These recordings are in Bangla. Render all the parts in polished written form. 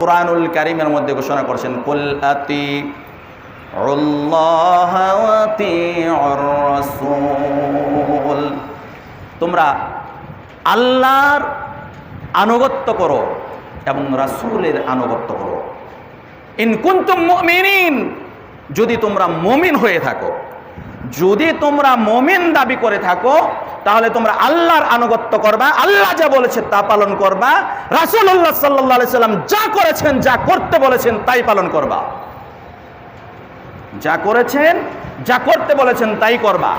কুরআনুল কারীমের মধ্যে ঘোষণা করেছেন, কুল আতিউল্লাহ ওয়া আতিউর রাসূল, তোমরা আল্লাহর আনুগত্য করো এবং রাসূলের আনুগত্য করো। ইন কুনতুম মুমিনিন, যদি তোমরা মুমিন হয়ে থাকো, যদি তোমরা মুমিন দাবি করে থাকো, তাহলে তোমরা আল্লাহর আনুগত্য করবা, আল্লাহ যা বলেছে তা পালন করবা, রাসূলুল্লাহ সাল্লাল্লাহু আলাইহি সাল্লাম যা করেছেন, যা করতে বলেছেন তাই পালন করবা, যা করেছেন, যা করতে বলেছেন তাই করবা,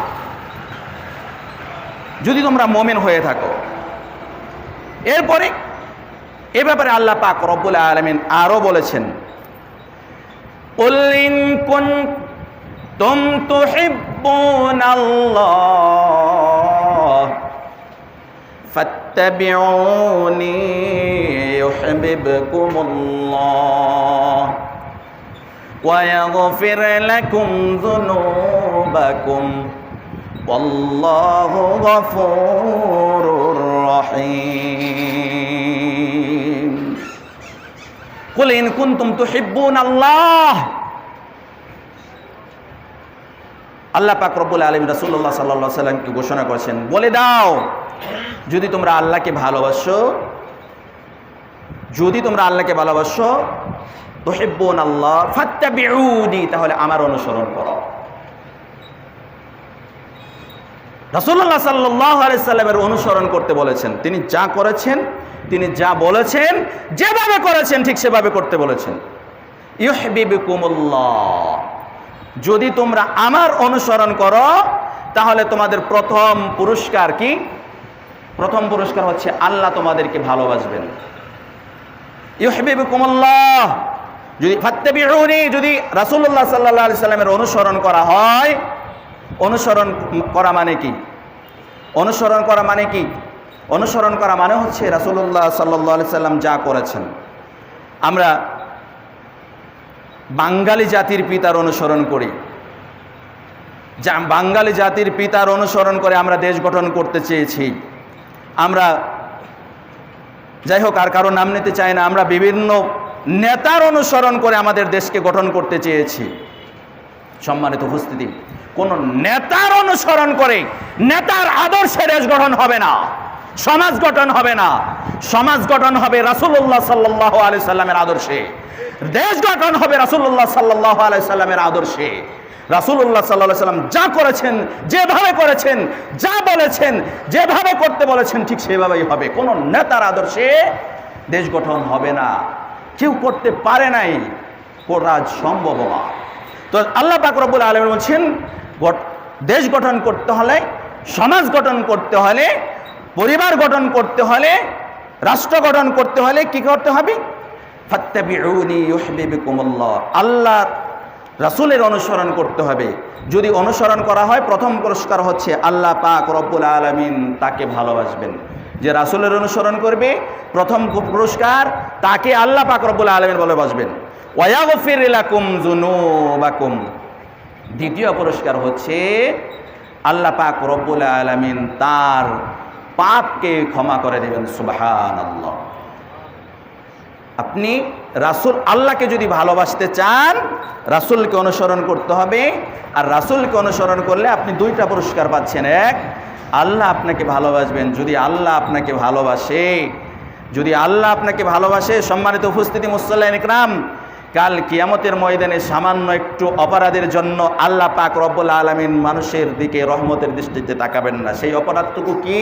যদি তোমরা মুমিন হয়ে থাকো। এরপরে এ ব্যাপারে আল্লাহ পাক রব্বুল আলামিন আরো বলেছেন, কুল ইন কুনতুম তুহিব্বুনাল্লাহ ফাত্তাবিউনি ইউহিব্বুকুমুল্লাহ ওয়া ইয়াগফির লাকুম যুনুবাকুম ওয়াল্লাহু গফুরুর রহিম। কুল ইন কুনতুম তুহিব্বুনাল্লাহ, আল্লাহ পাক রব্বুল আলামিন রাসূলুল্লাহ সাল্লাল্লাহু আলাইহি সাল্লামকে ঘোষণা করেছেন, বলে দাও যদি তোমরা আল্লাহকে ভালোবাসো, যদি তোমরা আল্লাহকে ভালোবাসো, তুহিব্বুনাল্লাহ ফাত্তাবিউনি, তাহলে আমার অনুসরণ করো। রাসূলুল্লাহ সাল্লাল্লাহু আলাইহি সাল্লামের অনুসরণ করতে বলেছেন, তিনি যা করেছেন, তিনি যা বলেছেন, যেভাবে করেছেন ঠিক সেভাবে করতে বলেছেন। ইউহিব্বুকুমুল্লাহ, যদি তোমরা আমার অনুসরণ করো তাহলে তোমাদের প্রথম পুরস্কার কি? প্রথম পুরস্কার হচ্ছে আল্লাহ তোমাদেরকে ভালোবাসবেন। ইউহিব্বুকুমুল্লাহ, যদি ফাত্তাবিউনি, যদি রাসূলুল্লাহ সাল্লাল্লাহু আলাইহি সাল্লামের অনুসরণ করা হয়, অনুসরণ করা মানে কি? অনুসরণ করা মানে কি? অনুসরণ করা মানে হচ্ছে রাসূলুল্লাহ সাল্লাল্লাহু আলাইহি সাল্লাম যা করেছেন। আমরা বাঙালি জাতির পিতার অনুসরণ করি, যা বাঙালি জাতির পিতার অনুসরণ করে আমরা দেশ গঠন করতে চেয়েছি। আমরা যাই হোক আর কারো নাম নিতে চাই না, আমরা বিভিন্ন নেতার অনুসরণ করে আমাদের দেশকে গঠন করতে চেয়েছি। সম্মানিত উপস্থিতি, কোন নেতার অনুসরণ করে নেতার আদর্শে দেশ গঠন হবে না, সমাজ গঠন হবে না। সমাজ গঠন হবে রাসূলুল্লাহ সাল্লাল্লাহু আলাইহি সাল্লামের আদর্শে, দেশ গঠন হবে রাসূলুল্লাহ সাল্লাল্লাহু আলাইহি সাল্লামের আদর্শে। রাসূলুল্লাহ সাল্লাল্লাহু আলাইহি সাল্লাম যা করেছেন, যেভাবে করেছেন, যা বলেছেন, যেভাবে করতে বলেছেন ঠিক সেভাবেই হবে। কোন নেতার আদর্শে দেশ গঠন হবে না, কেউ করতে পারে নাই, করা সম্ভব না। তো আল্লাহ পাক রব্বুল আলামিন বলছেন, দেশ গঠন করতে হলে, সমাজ গঠন করতে হলে, পরিবার গঠন করতে হলে, রাষ্ট্র গঠন করতে হলে কি করতে হবে? ফাত্তাবিউনি ইউহিব্বুকুমুল্লাহ, আল্লাহ রাসূলের অনুসরণ করতে হবে। যদি অনুসরণ করা হয়, প্রথম পুরস্কার হচ্ছে আল্লাহ পাক রব্বুল আলামিন তাকে ভালোবাসবেন। যে রাসূলের অনুসরণ করবে, প্রথম পুরস্কার তাকে আল্লাহ পাক রব্বুল আলামিন ভালোবাসবেন। ওয়া ইয়াগফির লাকুম যুনুবাকুম, দ্বিতীয় পুরস্কার হচ্ছে আল্লাহ পাক রব্বুল আলামিন তার পাপকে ক্ষমা করে দেবেন। সুবহানাল্লাহ। আপনি রাসূল, আল্লাহকে যদি ভালোবাসতে চান রাসূলকে অনুসরণ করতে হবে, আর রাসূলকে অনুসরণ করলে আপনি দুইটা পুরস্কার পাচ্ছেন। এক, আল্লাহ আপনাকে ভালোবাসবেন। যদি আল্লাহ আপনাকে ভালোবাসে, যদি আল্লাহ আপনাকে ভালোবাসে, সম্মানিত উপস্থিতি মুসল্লিয়ান ইকরাম, কাল কিয়ামতের ময়দানে সামান্য একটু অপরাধের জন্য আল্লাহ পাক রব্বুল আলামিন মানুষের দিকে রহমতের দৃষ্টিতে তাকাবেন না। সেই অপরাধটুকু কি?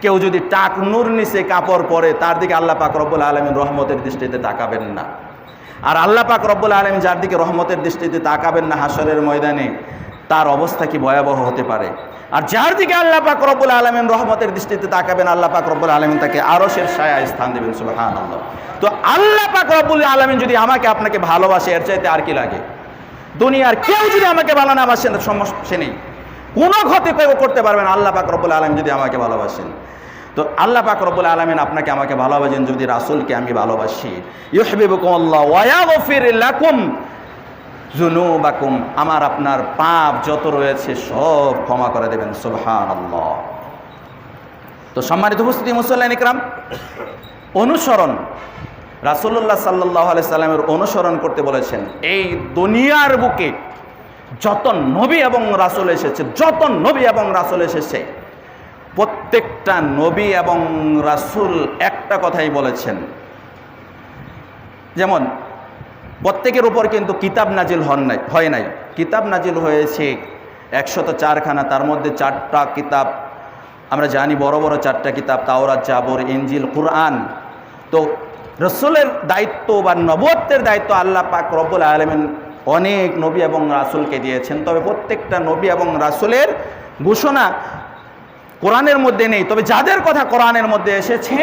কেউ যদি টাকনুর নিচে কাপড় পরে তার দিকে আল্লাহ পাক রব্বুল আলামিন রহমতের দৃষ্টিতে তাকাবেন না। আর আল্লাহ পাক রব্বুল আলামিন যার দিকে রহমতের দৃষ্টিতে তাকাবেন না হাসরের ময়দানে, তার অবস্থা কি ভয়াবহ হতে পারে। আর যার দিকে আল্লাহ পাক রব্বুল আলামিন রহমতের দৃষ্টিতে তাকাবেন, আল্লাহ পাক রব্বুল আলামিন তাকে আরশের ছায়ায় স্থান দেবেন। সুবহানাল্লাহ। তো আল্লাহ পাক রব্বুল আলামিন যদি আমাকে আপনাকে ভালোবাসে, এর চাইতে আর কি লাগে? দুনিয়ার কেউ যদি আমাকে ভালো না বাসেন সমস্যা নেই, কোনো ক্ষতি কেউ করতে পারবেন। আল্লাহ পাক রব্বুল আলামিন যদি আমাকে ভালোবাসেন, তো আল্লাহ পাক রব্বুল আলামিন আপনাকে আমাকে ভালোবাসেন যদি রাসূলকে আমি ভালোবাসি। ইউহিব্বুকুমুল্লাহ ওয়া ইয়াগফির লাকুম যুনুবাকুম, আমার আপনার পাপ যত রয়েছে সব ক্ষমা করে দেবেন। সুবহানাল্লাহ। তো সম্মানিত উপস্থিতি মুসল্লিয়ান ইকরাম, অনুসরণ রাসূলুল্লাহ সাল্লাল্লাহু আলাইহি সাল্লামের অনুসরণ করতে বলেছেন। এই দুনিয়ার বুকে যত নবী এবং রাসূল এসেছে, যত নবী এবং রাসূল এসেছে, প্রত্যেকটা নবী এবং রাসূল একটা কথাই বলেছেন, যেমন প্রত্যেকের উপর কিন্তু কিতাব নাজিল হয় নাই। কিতাব নাজিল হয়েছে 104 খানা, তার মধ্যে 4টা কিতাব আমরা জানি, বড় বড় 4টা কিতাব, তাওরাত, জাবর, ইনজিল, কুরআন। তো রাসূলের দায়িত্ব বা নবুয়তের দায়িত্ব আল্লাহ পাক রব্বুল আলামিন অনেক নবী এবং রাসূলকে দিয়েছেন। তবে প্রত্যেকটা নবী এবং রাসূলের ঘোষণা কোরআনের মধ্যে নেই। তবে যাদের কথা কোরআনের মধ্যে এসেছে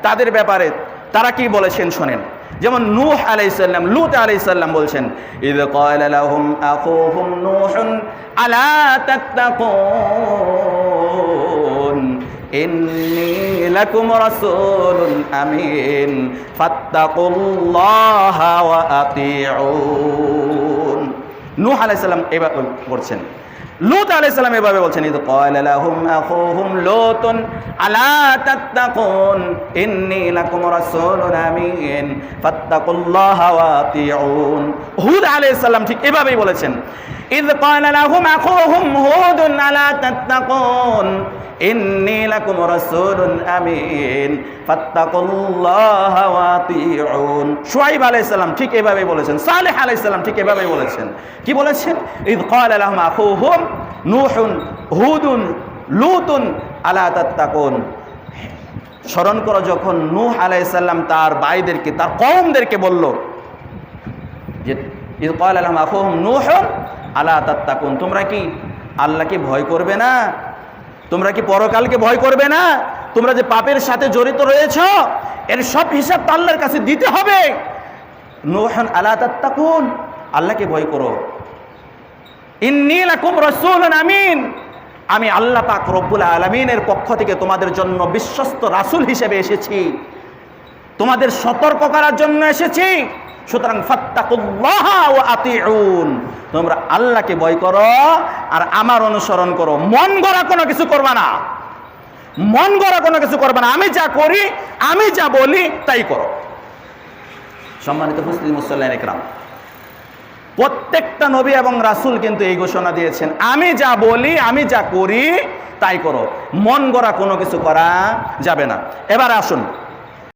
তাদের ব্যাপারে তারা কি বলেছেন শোনেন। যেমন নূহ আলাইহিস সালাম, লূত আলাইহিস সালাম বলছেন, ইয ক্বালা লাহুম আখুহুম নূহুন আলা তাত্তাকুন ইন্নী লাকুম রাসূলুন আমিন ফাত্তাকুল্লাহা ওয়া আতিউন। নূহ আলাইহিস সালাম এভাবে বলছেন। লূত আলাইহিস সালাম এভাবে বলছেন, ইয ক্বালা লাহুম আখুহুম লূতুন আলা তাত্তাকুন ইন্নী লাকুম রাসূলুন আমিন ফাত্তাকুল্লাহা ওয়া আতিউন। হুদ আলাইহিস সালাম ঠিক এভাবেই বলেছেন, ইয ক্বালা লাহুম আখুহুম হুদুন আলা তাত্তাকুন ইন্নী লাকুম রাসূলুন আমিন ফাত্তাকুল্লাহা ওয়া আতিউন। শুআইব আলাইহিস সালাম ঠিক এভাবেই বলেছেন। সালেহ আলাইহিস সালাম ঠিক এভাবেই বলেছেন। কি বলেছেন? ইয ক্বালা লাহুম আখুহুম নূহুন হুদুন লূতুন আলা তাত্তাকুন। স্মরণ করো যখন নূহ আলাইহিস সালাম তার ভাইদেরকে, তার কওমদেরকে বলল যে ইয ক্বালা লাহুম আখুহুম নূহুন আলা তাত্তাকুন, তোমরা কি আল্লাহকে ভয় করবে না? তোমরা কি পরকালকে ভয় করবে না? তোমরা যে পাপের সাথে জড়িত রয়েছ এর সব হিসাব আল্লাহর কাছে দিতে হবে। নূহুন আলা তাত্তাকুন, আল্লাহকে ভয় করো। ইন্নী লাকুম রাসূলুন আমিন, আমি আল্লাহ পাক রব্বুল আলামিনের পক্ষ থেকে তোমাদের জন্য বিশ্বস্ত রাসূল হিসেবে এসেছি, তোমাদের সতর্ক করার জন্য এসেছি। সুতরাং ফাত্তাকুল্লাহা ওয়া আতিউন, তোমরা আল্লাহকে ভয় করো আর আমার অনুসরণ করো। মন গড়া কোনো কিছু করবা না, মন গড়া কোনো কিছু করবা না। আমি যা করি, আমি যা বলি তাই করো। সম্মানিত মুসলিম মুসল্লিয়ান ইকরাম, প্রত্যেকটা নবী এবং রাসূল কিন্তু এই ঘোষণা দিয়েছেন, আমি যা বলি, আমি যা করি তাই করো, মন গড়া কোনো কিছু করা যাবে না। এবার আসুন